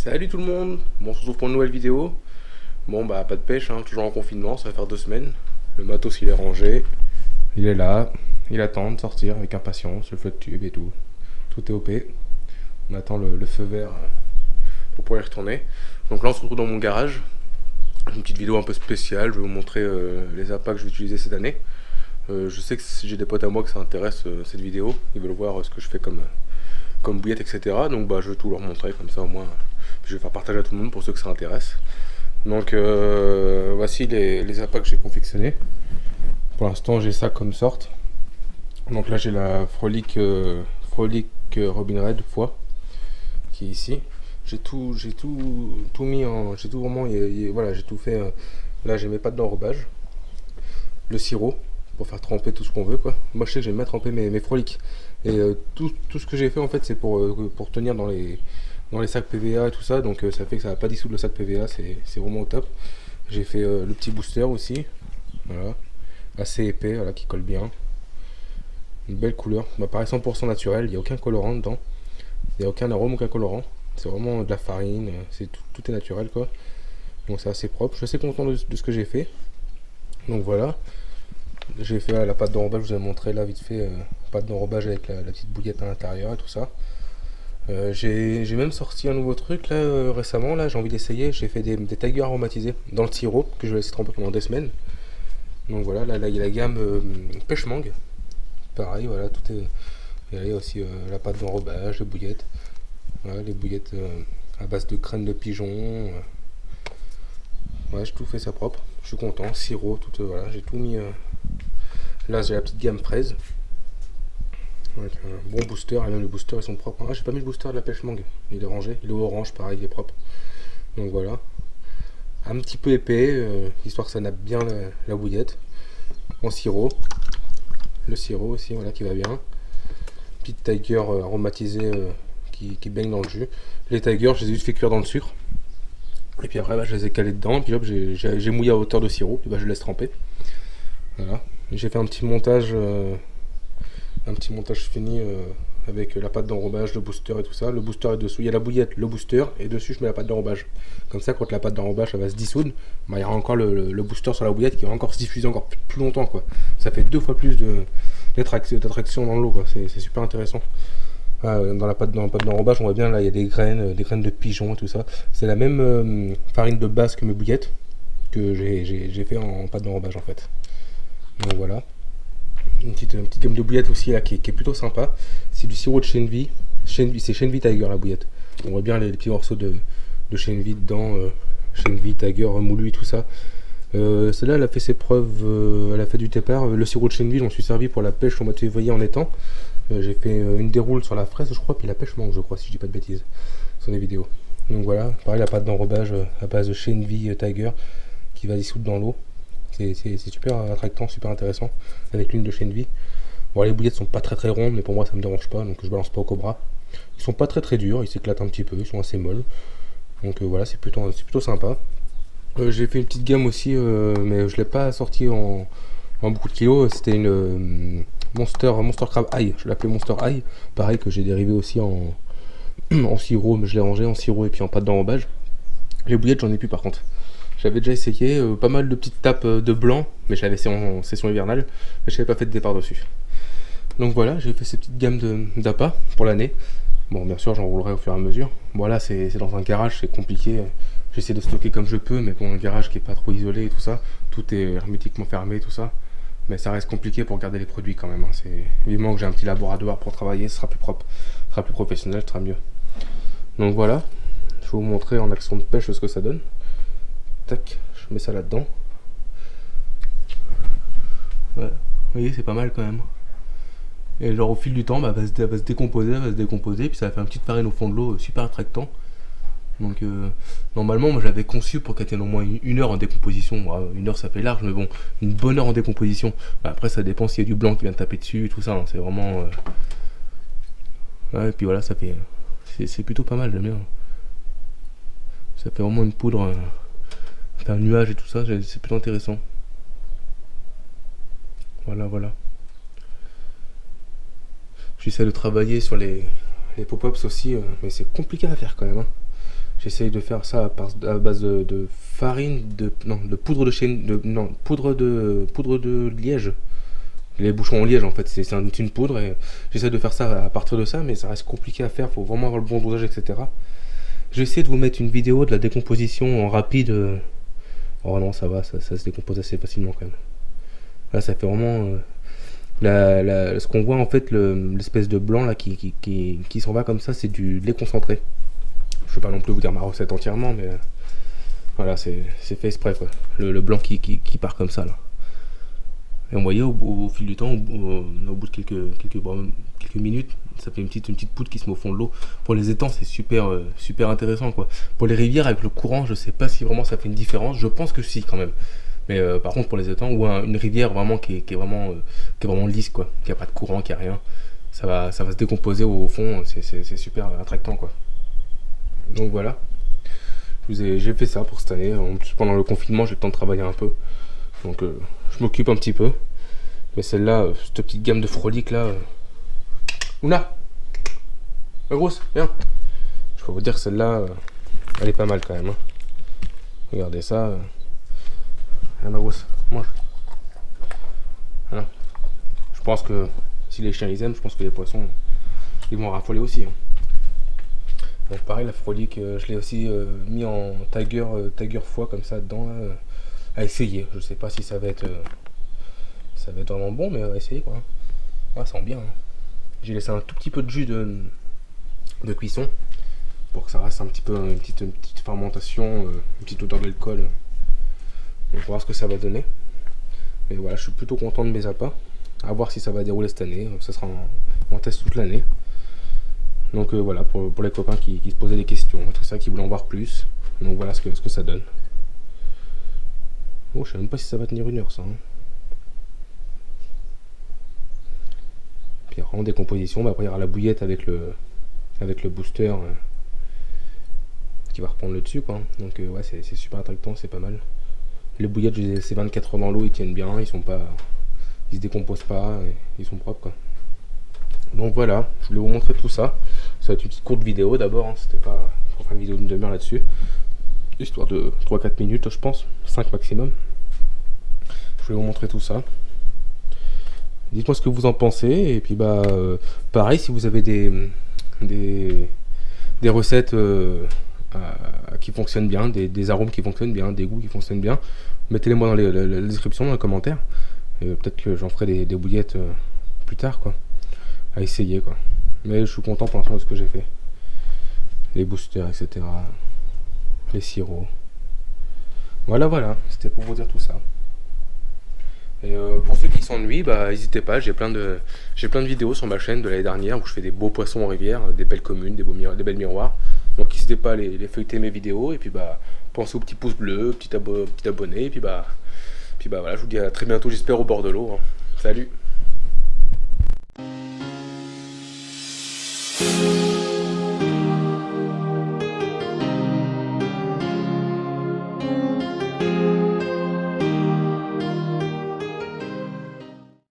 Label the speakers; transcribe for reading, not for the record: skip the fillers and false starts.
Speaker 1: Salut tout le monde. Bon, on se retrouve pour une nouvelle vidéo. Bon bah pas de pêche, hein, toujours en confinement, ça va faire 2 semaines. Le matos il est rangé, il est là, il attend de sortir avec impatience, le flotte tube et tout. Tout est OP. On attend le feu vert pour pouvoir y retourner. Donc là on se retrouve dans mon garage. Une petite vidéo un peu spéciale, je vais vous montrer les appâts que je vais utiliser cette année. Je sais que si j'ai des potes à moi que ça intéresse cette vidéo, ils veulent voir ce que je fais comme bouillette, etc. Donc bah je vais tout leur montrer comme ça au moins. Je vais faire partager à tout le monde pour ceux que ça intéresse. Donc voici les appâts que j'ai confectionnés. Pour l'instant j'ai ça comme sorte. Donc là j'ai la Frolic Robin Red foie qui est ici. J'ai tout mis en, j'ai tout vraiment, voilà j'ai tout fait. Là j'ai mes pâtes d'enrobage, le sirop pour faire tremper tout ce qu'on veut quoi. Moi je sais que j'aime bien tremper mes frolics. Et tout ce que j'ai fait en fait c'est pour tenir dans les sacs PVA et tout ça, donc ça fait que ça va pas dissoudre le sac PVA, c'est vraiment au top. J'ai fait le petit booster aussi, voilà, assez épais, voilà, qui colle bien. Une belle couleur, pareil 100% naturel, il n'y a aucun colorant dedans, il n'y a aucun arôme, aucun colorant. C'est vraiment de la farine, tout est naturel quoi. Donc c'est assez propre, je suis assez content de ce que j'ai fait. Donc voilà, j'ai fait la pâte d'enrobage, je vous ai montré là vite fait, pâte d'enrobage avec la petite bouillette à l'intérieur et tout ça. J'ai même sorti un nouveau truc là récemment, là j'ai envie d'essayer. J'ai fait des tigers aromatisés dans le sirop que je vais laisser tremper pendant 2 semaines. Donc voilà, là il y a la gamme pêche mangue. Pareil, voilà, tout est. Il y a aussi la pâte d'enrobage, les bouillettes. Voilà, les bouillettes à base de crème de pigeon. Ouais, j'ai tout fait ça propre. Je suis content. Sirop, tout, voilà, j'ai tout mis. Là j'ai la petite gamme fraise. Avec un bon booster, et même les boosters ils sont propres. Ah, j'ai pas mis le booster de la pêche mangue, il est rangé. Il est orange, pareil, il est propre. Donc voilà. Un petit peu épais, histoire que ça nappe bien la bouillette. En sirop. Le sirop aussi, voilà, qui va bien. Petite tiger aromatisée qui baigne dans le jus. Les tigers, je les ai juste fait cuire dans le sucre. Et puis après, bah, je les ai calés dedans. Puis hop, j'ai mouillé à hauteur de sirop. Puis bah, je laisse tremper. Voilà. J'ai fait un petit montage fini avec la pâte d'enrobage, le booster et tout ça. Le booster est dessous, il y a la bouillette, le booster, et dessus je mets la pâte d'enrobage. Comme ça, quand la pâte d'enrobage va se dissoudre, bah, il y aura encore le booster sur la bouillette qui va encore se diffuser encore plus longtemps quoi. Ça fait 2 fois plus d'attraction dans l'eau quoi. C'est super intéressant. Dans la pâte d'enrobage, on voit bien là, il y a des graines de pigeon et tout ça. C'est la même farine de base que mes bouillettes que j'ai fait en pâte d'enrobage en fait. Donc voilà. Une petite gamme de bouillettes aussi là, qui est plutôt sympa. C'est du sirop de Shenvi. C'est Shenvi Tiger la bouillette. On voit bien les petits morceaux de Shenvi dedans. Shenvi Tiger moulu et tout ça. Celle-là elle a fait ses preuves, elle a fait du départ. Le sirop de Shenvi, j'en suis servi pour la pêche au mois de février en étang. J'ai fait une déroule sur la fraise je crois, puis la pêche mangue je crois si je dis pas de bêtises sur des vidéos. Donc voilà, pareil la pâte d'enrobage à base de Shenvi Tiger qui va dissoudre dans l'eau. C'est super attractant, super intéressant avec l'huile de Shenvi. Bon, les bouillettes sont pas très rondes, mais pour moi ça me dérange pas, donc je balance pas au cobra. Ils sont pas très durs, ils s'éclatent un petit peu, ils sont assez molles. Donc voilà, c'est plutôt sympa. J'ai fait une petite gamme aussi, mais je l'ai pas sorti en beaucoup de kilos. C'était une Monster Crab Eye, je l'appelais Monster Eye. Pareil que j'ai dérivé aussi en sirop, mais je l'ai rangé en sirop et puis en pâte d'enrobage. Les bouillettes j'en ai plus par contre. J'avais déjà essayé pas mal de petites tapes de blanc, mais je l'avais essayé en session hivernale, mais je n'avais pas fait de départ dessus. Donc voilà, j'ai fait ces petites gammes d'appâts pour l'année. Bon, bien sûr, j'en roulerai au fur et à mesure. Bon, là, c'est dans un garage, c'est compliqué. J'essaie de stocker comme je peux, mais pour un garage qui est pas trop isolé et tout ça, tout est hermétiquement fermé et tout ça. Mais ça reste compliqué pour garder les produits quand même. Hein. C'est évidemment que j'ai un petit laboratoire pour travailler, ce sera plus propre, ce sera plus professionnel, ce sera mieux. Donc voilà, je vais vous montrer en action de pêche ce que ça donne. Tac, je mets ça là-dedans. Ouais, vous voyez, c'est pas mal quand même. Et genre au fil du temps, bah, elle va se décomposer, puis ça va faire une petite farine au fond de l'eau super attractant. Donc normalement, moi j'avais conçu pour qu'elle tienne au moins une heure en décomposition. Bon, une heure ça fait large, mais bon, une bonne heure en décomposition. Bah, après ça dépend s'il y a du blanc qui vient de taper dessus et tout ça. Hein. C'est vraiment... Ouais, et puis voilà, ça fait... C'est plutôt pas mal, j'aime bien. Ça fait vraiment une poudre... faire un nuage et tout ça, c'est plutôt intéressant. Voilà. J'essaie de travailler sur les pop-ups aussi, mais c'est compliqué à faire quand même. Hein. J'essaye de faire ça à base de farine, de poudre de chêne, poudre de liège. Les bouchons en liège en fait, c'est une poudre et j'essaie de faire ça à partir de ça, mais ça reste compliqué à faire, faut vraiment avoir le bon dosage, etc. J'ai essayé de vous mettre une vidéo de la décomposition en rapide. Oh non, ça va, ça se décompose assez facilement quand même. Là, ça fait vraiment ce qu'on voit en fait, l'espèce de blanc là qui s'en va comme ça, c'est du lait concentré. Je ne vais pas non plus vous dire ma recette entièrement, mais voilà, c'est fait exprès quoi. Le blanc qui part comme ça là. Et on voyait au fil du temps, au bout de quelques minutes, ça fait une petite poudre qui se met au fond de l'eau. Pour les étangs, c'est super intéressant quoi. Pour les rivières, avec le courant, je sais pas si vraiment ça fait une différence. Je pense que si quand même. Mais par contre, pour les étangs, ou une rivière vraiment qui est vraiment lisse quoi, qui a pas de courant, qui a rien, ça va se décomposer au fond. C'est super attractant quoi. Donc voilà. J'ai fait ça pour cette année. En plus, pendant le confinement, j'ai le temps de travailler un peu. Donc je m'occupe un petit peu. Mais celle-là, cette petite gamme de froliques là. Ouna, la grosse, viens. Je peux vous dire que celle-là, elle est pas mal quand même. Hein. Regardez ça. Ma grosse, mange. Voilà. Je pense que si les chiens ils aiment, je pense que les poissons ils vont raffoler aussi. Hein. Donc pareil, la frolique, je l'ai aussi mis en tiger foie comme ça dedans là, à essayer. Je sais pas si ça va être vraiment bon, mais on va essayer quoi. Ah, ça sent bien. Hein. J'ai laissé un tout petit peu de jus de cuisson pour que ça reste un petit peu une petite fermentation, une petite odeur d'alcool. Donc on va voir ce que ça va donner. Mais voilà, je suis plutôt content de mes appâts. À voir si ça va dérouler cette année. Ça sera en test toute l'année. Donc voilà, pour les copains qui se posaient des questions, tout ça, qui voulaient en voir plus. Donc voilà ce que ça donne. Oh, je sais même pas si ça va tenir une heure ça. Hein. Puis en décomposition, après il y aura la bouillette avec le booster qui va reprendre le dessus quoi. Donc ouais, c'est super attractant, c'est pas mal. Les bouillettes, je les ai laissées 24 heures dans l'eau, ils tiennent bien, ils se décomposent pas, ils sont propres quoi. Donc voilà, je voulais vous montrer tout ça. Ça va être une petite courte vidéo d'abord, hein. C'était pas pour faire une vidéo d'une demi-heure là-dessus. Histoire de 3-4 minutes je pense, 5 maximum. Je voulais vous montrer tout ça. Dites-moi ce que vous en pensez, et puis bah pareil, si vous avez des recettes qui fonctionnent bien, des arômes qui fonctionnent bien, des goûts qui fonctionnent bien, mettez-les moi dans la description, dans les commentaires. Peut-être que j'en ferai des bouillettes plus tard quoi. À essayer quoi. Mais je suis content pour l'instant de ce que j'ai fait. Les boosters, etc. Les sirops. Voilà, c'était pour vous dire tout ça. Et pour ceux qui s'ennuient, bah n'hésitez pas, j'ai plein de vidéos sur ma chaîne de l'année dernière où je fais des beaux poissons en rivière, des belles communes, des belles miroirs. Donc n'hésitez pas à les feuilleter mes vidéos et puis bah pensez au petit pouce bleu, petit abonné et puis bah voilà, je vous dis à très bientôt, j'espère au bord de l'eau. Hein. Salut.